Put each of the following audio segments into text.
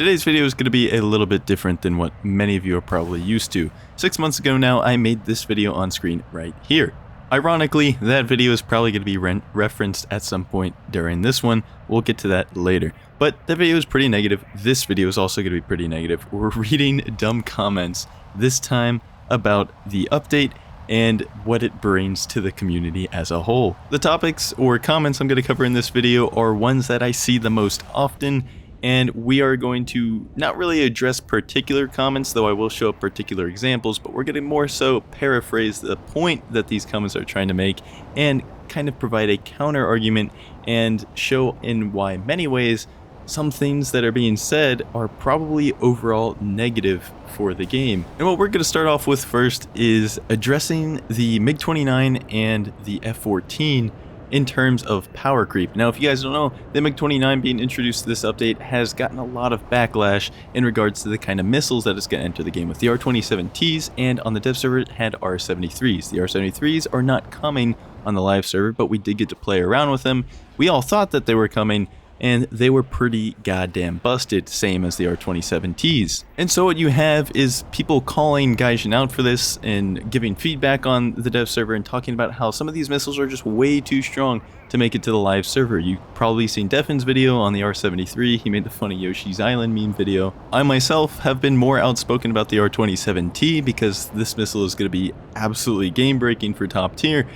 Today's video is going to be a little bit different than what many of you are probably used to. 6 months ago now, I made this video on screen right here. Ironically, that video is probably going to be referenced at some point during this one. We'll get to that later. But that video is pretty negative. This video is also going to be pretty negative. We're reading dumb comments, this time about the update and what it brings to the community as a whole. The topics or comments I'm going to cover in this video are ones that I see the most often, and we are going to not really address particular comments, though I will show up particular examples, but we're going to more so paraphrase the point that these comments are trying to make and kind of provide a counter argument and show in why many ways some things that are being said are probably overall negative for the game. And what we're going to start off with first is addressing the MiG-29 and the F-14 in terms of power creep. Now, if you guys don't know, the MiG-29 being introduced to this update has gotten a lot of backlash in regards to the kind of missiles that it's going to enter the game with. The R-27Ts, and on the dev server it had R-73s. The R-73s are not coming on the live server, but we did get to play around with them. We all thought that they were coming, and they were pretty goddamn busted, same as the R-27Ts. And so what you have is people calling Gaijin out for this and giving feedback on the dev server and talking about how some of these missiles are just way too strong to make it to the live server. You've probably seen Defin's video on the R-73, he made the funny Yoshi's Island meme video. I myself have been more outspoken about the R-27T because this missile is going to be absolutely game breaking for top tier,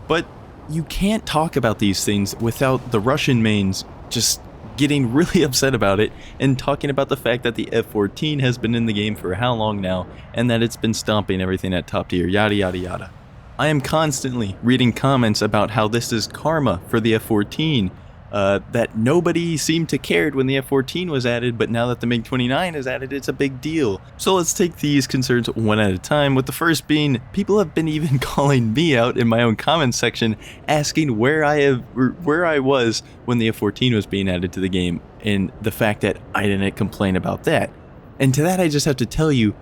but you can't talk about these things without the Russian mains just getting really upset about it and talking about the fact that the F-14 has been in the game for how long now and that it's been stomping everything at top tier, yada yada yada. I am constantly reading comments about how this is karma for the F-14, that nobody seemed to cared when the F-14 was added, but now that the MiG-29 is added, it's a big deal. So let's take these concerns one at a time, with the first being, people have been even calling me out in my own comments section, asking where I was when the F-14 was being added to the game, and the fact that I didn't complain about that. And to that I just have to tell you,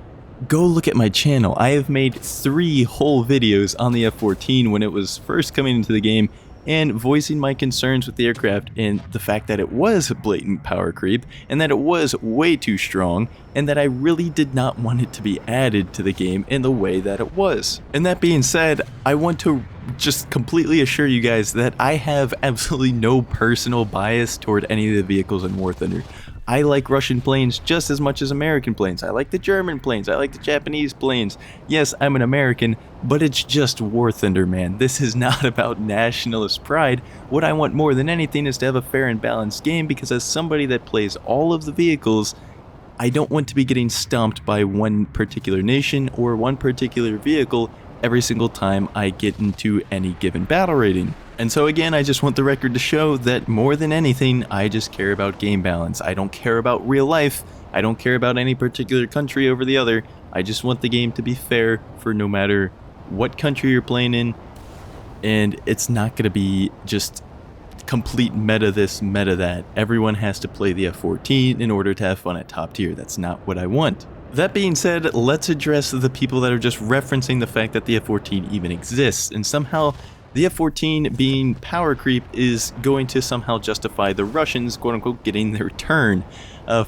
go look at my channel. I have made 3 whole videos on the F-14 when it was first coming into the game, and voicing my concerns with the aircraft and the fact that it was blatant power creep and that it was way too strong and that I really did not want it to be added to the game in the way that it was. And that being said, I want to just completely assure you guys that I have absolutely no personal bias toward any of the vehicles in War Thunder. I like Russian planes just as much as American planes. I like the German planes. I like the Japanese planes. Yes, I'm an American, but it's just War Thunder, man. This is not about nationalist pride. What I want more than anything is to have a fair and balanced game, because as somebody that plays all of the vehicles, I don't want to be getting stomped by one particular nation or one particular vehicle every single time I get into any given battle rating. And so again, I just want the record to show that more than anything, I just care about game balance. I don't care about real life. I don't care about any particular country over the other. I just want the game to be fair for no matter what country you're playing in. And it's not going to be just complete meta this, meta that. Everyone has to play the F-14 in order to have fun at top tier. That's not what I want. That being said, let's address the people that are just referencing the fact that the F-14 even exists, and somehow the F-14 being power creep is going to somehow justify the Russians, quote-unquote, getting their turn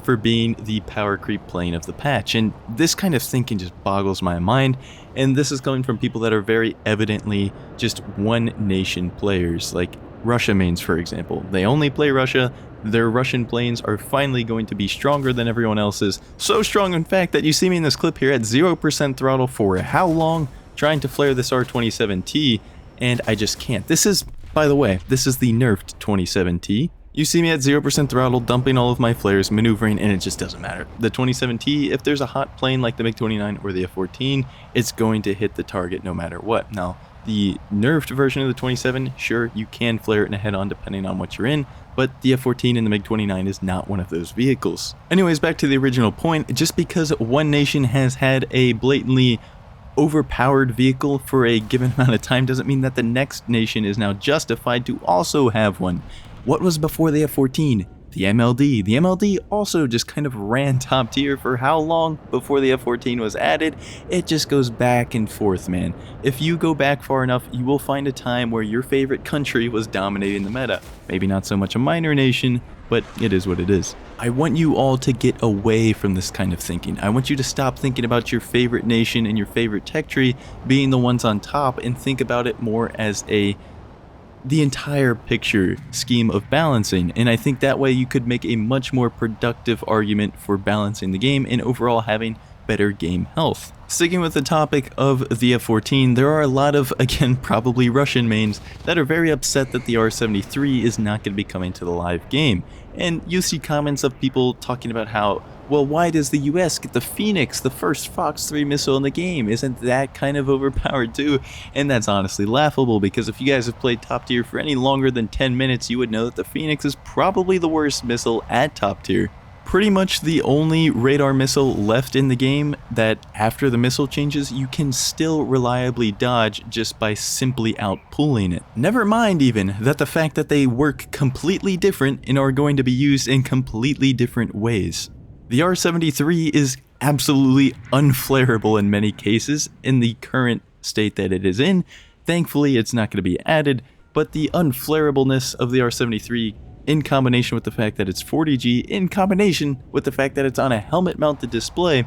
for being the power creep plane of the patch. And this kind of thinking just boggles my mind, and this is coming from people that are very evidently just one nation players, like Russia mains, for example. They only play Russia. Their Russian planes are finally going to be stronger than everyone else's. So strong, in fact, that you see me in this clip here at 0% throttle for how long, trying to flare this R-27T, and I just can't. This is, by the way, this is the nerfed 27T. You see me at 0% throttle, dumping all of my flares, maneuvering, and it just doesn't matter. The 27T, if there's a hot plane like the MiG-29 or the F-14, it's going to hit the target no matter what. Now, the nerfed version of the 27, sure, you can flare it in a head-on depending on what you're in, but the F-14 and the MiG-29 is not one of those vehicles. Anyways, back to the original point, just because one nation has had a blatantly overpowered vehicle for a given amount of time doesn't mean that the next nation is now justified to also have one. What was before the F-14? The MLD. The MLD also just kind of ran top tier for how long before the F-14 was added? It just goes back and forth, man. If you go back far enough, you will find a time where your favorite country was dominating the meta. Maybe not so much a minor nation, but it is what it is. I want you all to get away from this kind of thinking. I want you to stop thinking about your favorite nation and your favorite tech tree being the ones on top and think about it more as the entire picture scheme of balancing, and I think that way you could make a much more productive argument for balancing the game and overall having better game health. Sticking with the topic of the F-14, there are a lot of, again, probably Russian mains that are very upset that the R-73 is not going to be coming to the live game, and you see comments of people talking about how, well, why does the US get the Phoenix, the first Fox 3 missile in the game? Isn't that kind of overpowered too? And that's honestly laughable, because if you guys have played top tier for any longer than 10 minutes, you would know that the Phoenix is probably the worst missile at top tier. Pretty much the only radar missile left in the game that after the missile changes you can still reliably dodge just by simply outpulling it. Never mind even that the fact that they work completely different and are going to be used in completely different ways. The R-73 is absolutely unflareable in many cases in the current state that it is in. Thankfully it's not going to be added, but the unflareableness of the R-73 in combination with the fact that it's 40G, in combination with the fact that it's on a helmet-mounted display,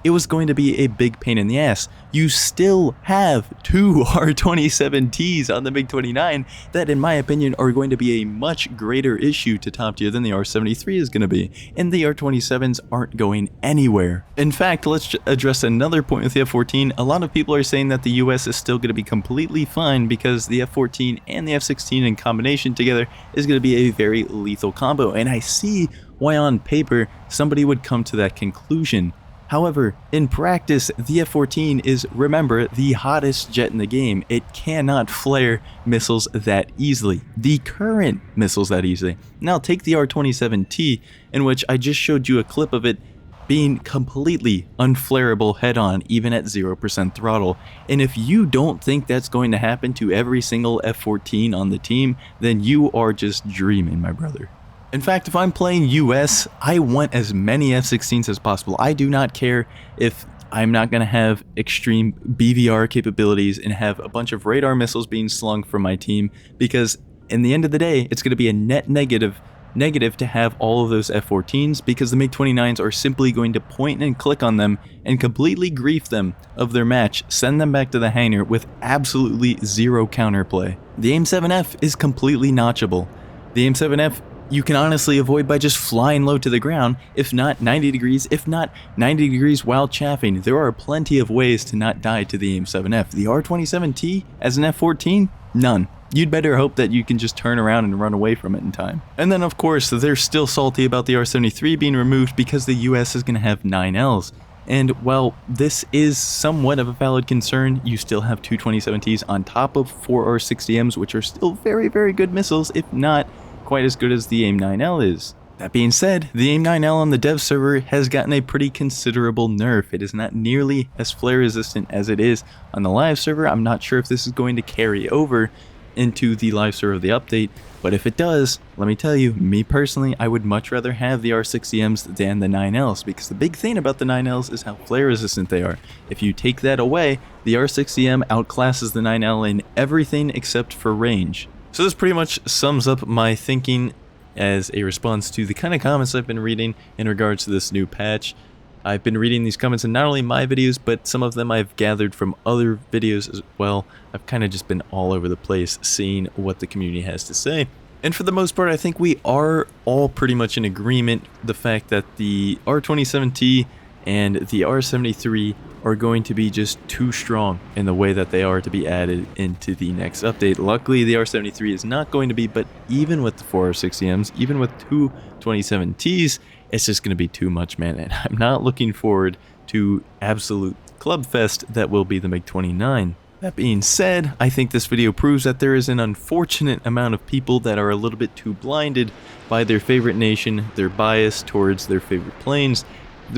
it was going to be a big pain in the ass. You still have two R-27Ts on the MiG-29 that, in my opinion, are going to be a much greater issue to top tier than the R-73 is going to be, and the R-27s aren't going anywhere. In fact, let's address another point with the F-14. A lot of people are saying that the US is still going to be completely fine because the F-14 and the F-16 in combination together is going to be a very lethal combo, and I see why on paper somebody would come to that conclusion. However, in practice, the F-14 is, remember, the hottest jet in the game. It cannot flare missiles that easily, the current missiles that easily. Now take the R-27T, in which I just showed you a clip of it being completely unflareable head-on, even at 0% throttle. And if you don't think that's going to happen to every single F-14 on the team, then you are just dreaming, my brother. In fact, if I'm playing US, I want as many F-16s as possible. I do not care if I'm not going to have extreme BVR capabilities and have a bunch of radar missiles being slung from my team, because in the end of the day, it's going to be a net negative to have all of those F-14s, because the MiG-29s are simply going to point and click on them and completely grief them of their match, send them back to the hangar with absolutely zero counterplay. The AIM-7F is completely notchable. The AIM-7F you can honestly avoid by just flying low to the ground, if not 90 degrees, if not 90 degrees while chaffing. There are plenty of ways to not die to the AIM-7F. The R-27T as an F-14? None. You'd better hope that you can just turn around and run away from it in time. And then of course, they're still salty about the R-73 being removed because the US is going to have 9Ls. And while this is somewhat of a valid concern, you still have two 27Ts on top of 4 R-60Ms, which are still very, very good missiles, if not quite as good as the AIM-9L is. That being said, the AIM-9L on the dev server has gotten a pretty considerable nerf. It is not nearly as flare resistant as it is on the live server. I'm not sure if this is going to carry over into the live server of the update, but if it does, let me tell you, me personally, I would much rather have the R60Ms than the 9Ls, because the big thing about the 9Ls is how flare resistant they are. If you take that away, the R60M outclasses the 9L in everything except for range. So this pretty much sums up my thinking as a response to the kind of comments I've been reading in regards to this new patch. I've been reading these comments in not only my videos, but some of them I've gathered from other videos as well. I've kind of just been all over the place seeing what the community has to say. And for the most part, I think we are all pretty much in agreement the fact that the R27T and the R73 are going to be just too strong in the way that they are to be added into the next update. Luckily, the R73 is not going to be, but even with the 4 R60Ms, even with two 27Ts, it's just going to be too much, man. And I'm not looking forward to absolute clubfest that will be the MiG-29. That being said, I think this video proves that there is an unfortunate amount of people that are a little bit too blinded by their favorite nation, their bias towards their favorite planes,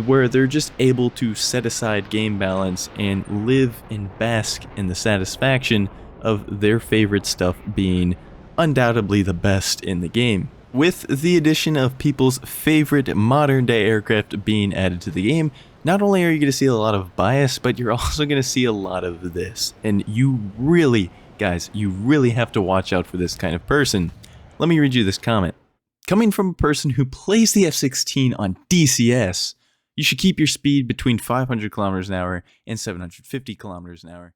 where they're just able to set aside game balance and live and bask in the satisfaction of their favorite stuff being undoubtedly the best in the game. With the addition of people's favorite modern day aircraft being added to the game, not only are you going to see a lot of bias, but you're also going to see a lot of this. And you really, guys, you really have to watch out for this kind of person. Let me read you this comment. Coming from a person who plays the F-16 on DCS, you should keep your speed between 500 kilometers an hour and 750 kilometers an hour.